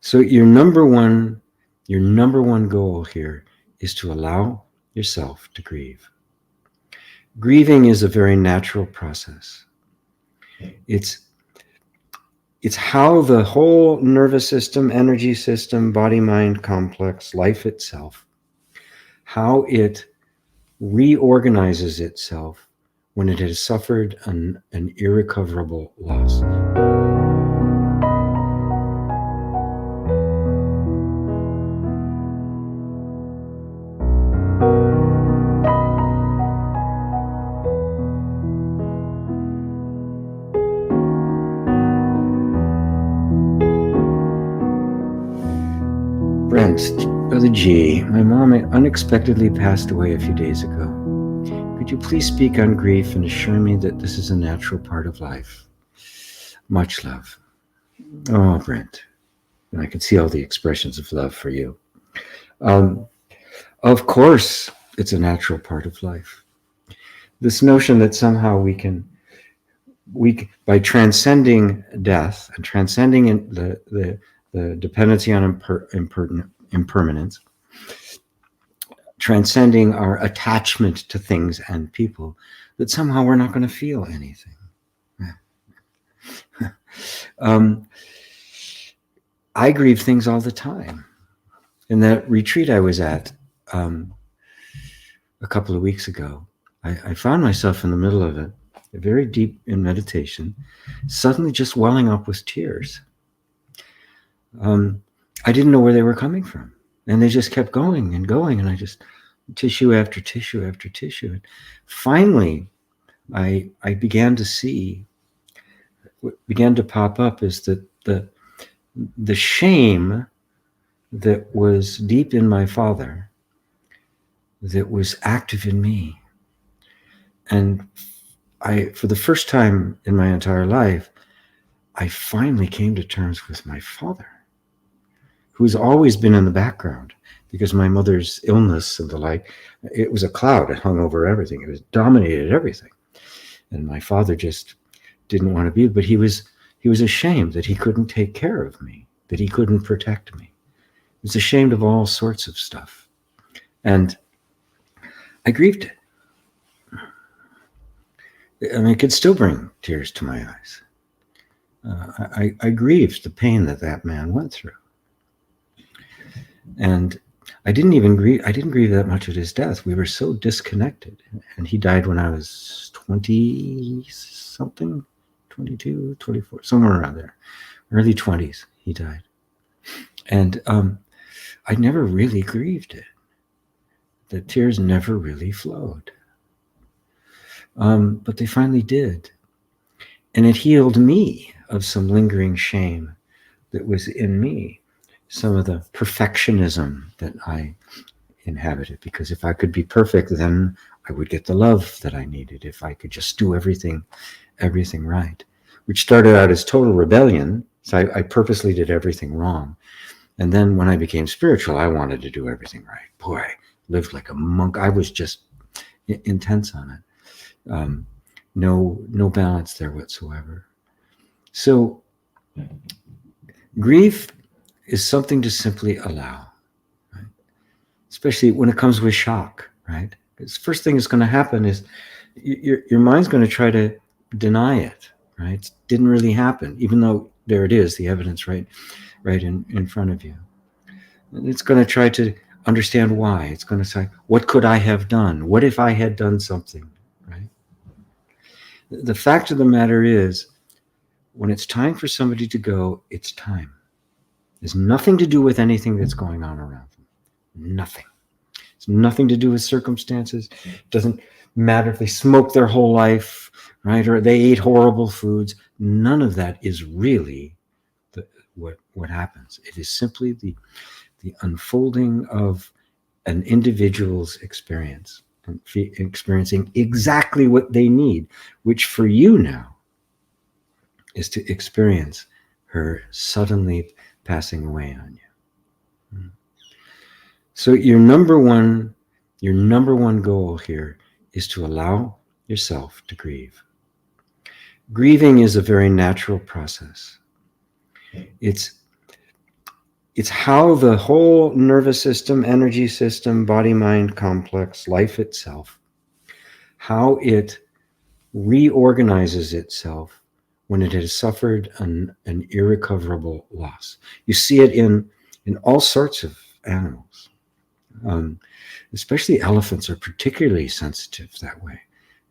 So your number one goal here is to allow yourself to grieve. Grieving is a very natural process. It's how the whole nervous system, energy system, body-mind complex, life itself, how it reorganizes itself when it has suffered an irrecoverable loss. Brent, Brother G, my mom unexpectedly passed away a few days ago. Could you please speak on grief and assure me that this is a natural part of life? Much love. Oh, Brent. And I can see all the expressions of love for you. Of course, it's a natural part of life. This notion that somehow we by transcending death and transcending the dependency on impermanence, transcending our attachment to things and people, that somehow we're not going to feel anything. I grieve things all the time. In that retreat I was at a couple of weeks ago, I found myself in the middle of it, very deep in meditation, suddenly just welling up with tears. I didn't know where they were coming from. And they just kept going and going. And I just, tissue after tissue after tissue. And finally, I began to see, what began to pop up is that the shame that was deep in my father, that was active in me. And for the first time in my entire life, I finally came to terms with my father, who's always been in the background because my mother's illness and the like, it was a cloud. It hung over everything. It was dominated everything. And my father just didn't want to be, but he was ashamed that he couldn't take care of me, that he couldn't protect me. He was ashamed of all sorts of stuff. And I grieved it. I mean, it could still bring tears to my eyes. I grieved the pain that man went through. And I didn't grieve that much at his death. We were so disconnected. And he died when I was 20-something, 22, 24, somewhere around there. Early 20s, he died. And I never really grieved it. The tears never really flowed. But they finally did. And it healed me of some lingering shame that was in me, some of the perfectionism that I inhabited. Because if I could be perfect, then I would get the love that I needed. If I could just do everything right, which started out as total rebellion. So I purposely did everything wrong. And then when I became spiritual, I wanted to do everything right. Boy, I lived like a monk. I was just intense on it. No balance there whatsoever. So grief is something to simply allow, right? Especially when it comes with shock, right? Because the first thing that's going to happen is your mind's going to try to deny it, right? It didn't really happen, even though there it is, the evidence right in front of you. And it's going to try to understand why. It's going to say, what could I have done? What if I had done something, right? The fact of the matter is, when it's time for somebody to go, it's time. There's nothing to do with anything that's going on around them. Nothing. It's nothing to do with circumstances. It doesn't matter if they smoked their whole life, right? Or they ate horrible foods. None of that is really what happens. It is simply the unfolding of an individual's experience, and experiencing exactly what they need, which for you now is to experience her suddenly passing away on you. So your number one goal here is to allow yourself to grieve. Grieving is a very natural process. It's how the whole nervous system, energy system, body-mind complex, life itself, how it reorganizes itself when it has suffered an irrecoverable loss. You see it in all sorts of animals. Especially elephants are particularly sensitive that way.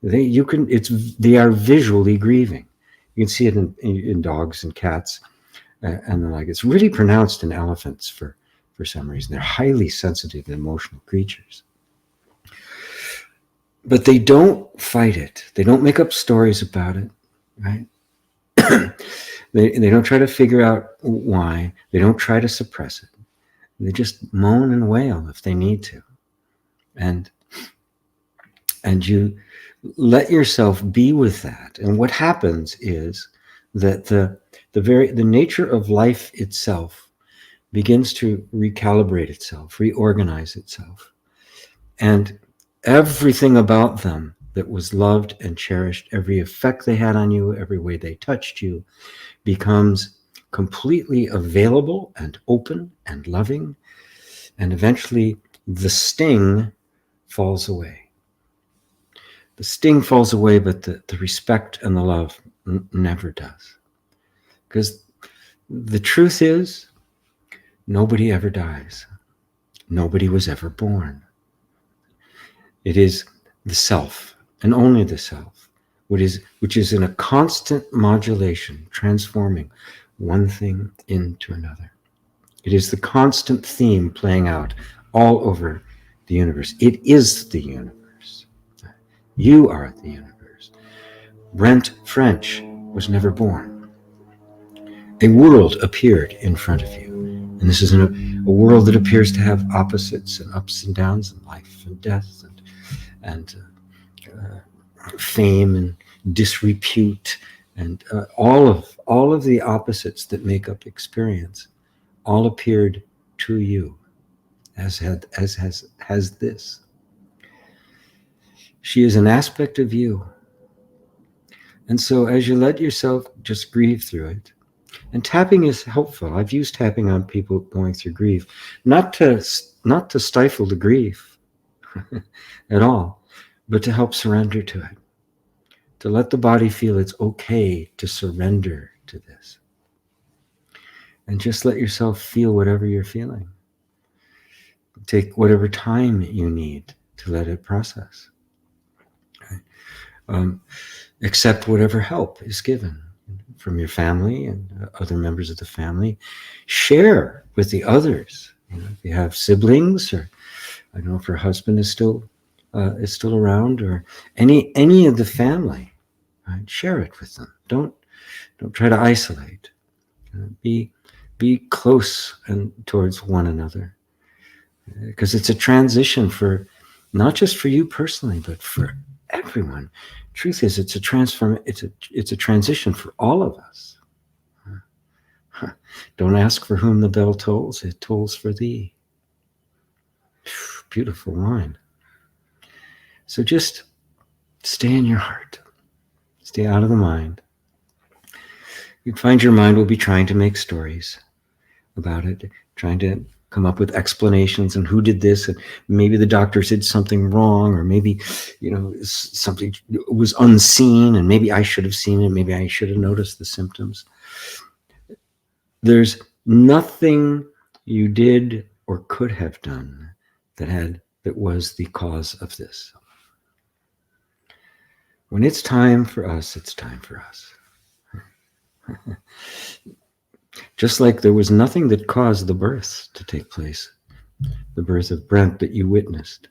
They are visually grieving. You can see it in dogs and cats, and the like. It's really pronounced in elephants for some reason. They're highly sensitive and emotional creatures. But they don't fight it. They don't make up stories about it, right? They don't try to figure out why. They don't try to suppress it. They just moan and wail if they need to. And you let yourself be with that. And what happens is that the nature of life itself begins to recalibrate itself, reorganize itself. And everything about them that was loved and cherished, every effect they had on you, every way they touched you, becomes completely available and open and loving. And eventually the sting falls away. The sting falls away, but the respect and the love never does. Because the truth is, nobody ever dies. Nobody was ever born. It is the self, and only the self, which is in a constant modulation, transforming one thing into another. It is the constant theme playing out all over the universe. It is the universe. You are the universe. Brent French was never born. A world appeared in front of you. And this is a world that appears to have opposites and ups and downs, and life and death, and fame and disrepute, and all of the opposites that make up experience, all appeared to you, as has this. She is an aspect of you. And so as you let yourself just grieve through it, and tapping is helpful. I've used tapping on people going through grief, not to stifle the grief at all, but to help surrender to it, to let the body feel it's okay to surrender to this. And just let yourself feel whatever you're feeling. Take whatever time you need to let it process. Accept whatever help is given from your family and other members of the family. Share with the others. If you have siblings, or I don't know if her husband is still around, or any of the family, right? Share it with them. Don't try to isolate. Be close and towards one another, because it's a transition for not just for you personally, but for everyone. Truth is, it's a transition for all of us. Don't ask for whom the bell tolls; it tolls for thee. Beautiful line. So just stay in your heart. Stay out of the mind. You'd find your mind will be trying to make stories about it, trying to come up with explanations and who did this, and maybe the doctor did something wrong, or maybe something was unseen, and maybe I should have seen it, maybe I should have noticed the symptoms. There's nothing you did or could have done that was the cause of this. When it's time for us, it's time for us. Just like there was nothing that caused the birth to take place, the birth of Brent that you witnessed,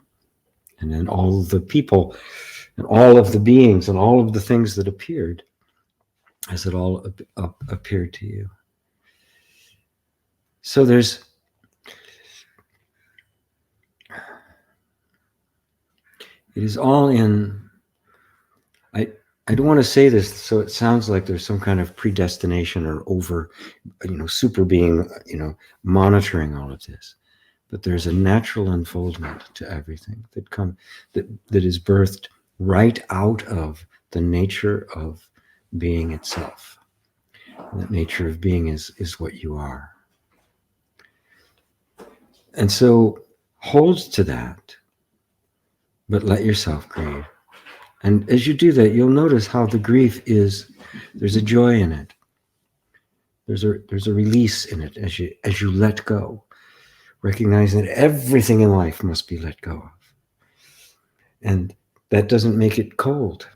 and then all the people and all of the beings and all of the things that appeared as it all appeared to you. So it is all in. I don't want to say this so it sounds like there's some kind of predestination or over, super being, monitoring all of this. But there's a natural unfoldment to everything that is birthed right out of the nature of being itself. That nature of being is what you are. And so hold to that, but let yourself grieve. And as you do that, you'll notice how the grief is, there's a joy in it. There's a release in it as you let go, recognizing that everything in life must be let go of. And that doesn't make it cold.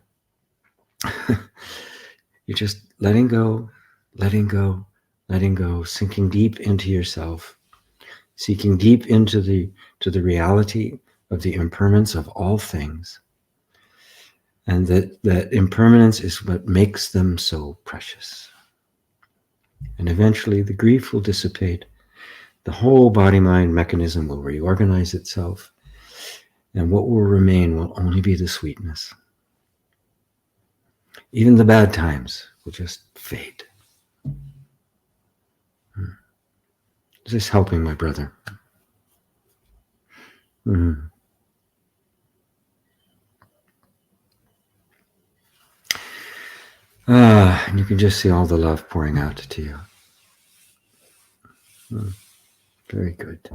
You're just letting go, letting go, letting go, sinking deep into yourself, seeking deep into the reality of the impermanence of all things. And that impermanence is what makes them so precious. And eventually the grief will dissipate. The whole body-mind mechanism will reorganize itself. And what will remain will only be the sweetness. Even the bad times will just fade. Is this helping, my brother? Mm. And you can just see all the love pouring out to you. Very good.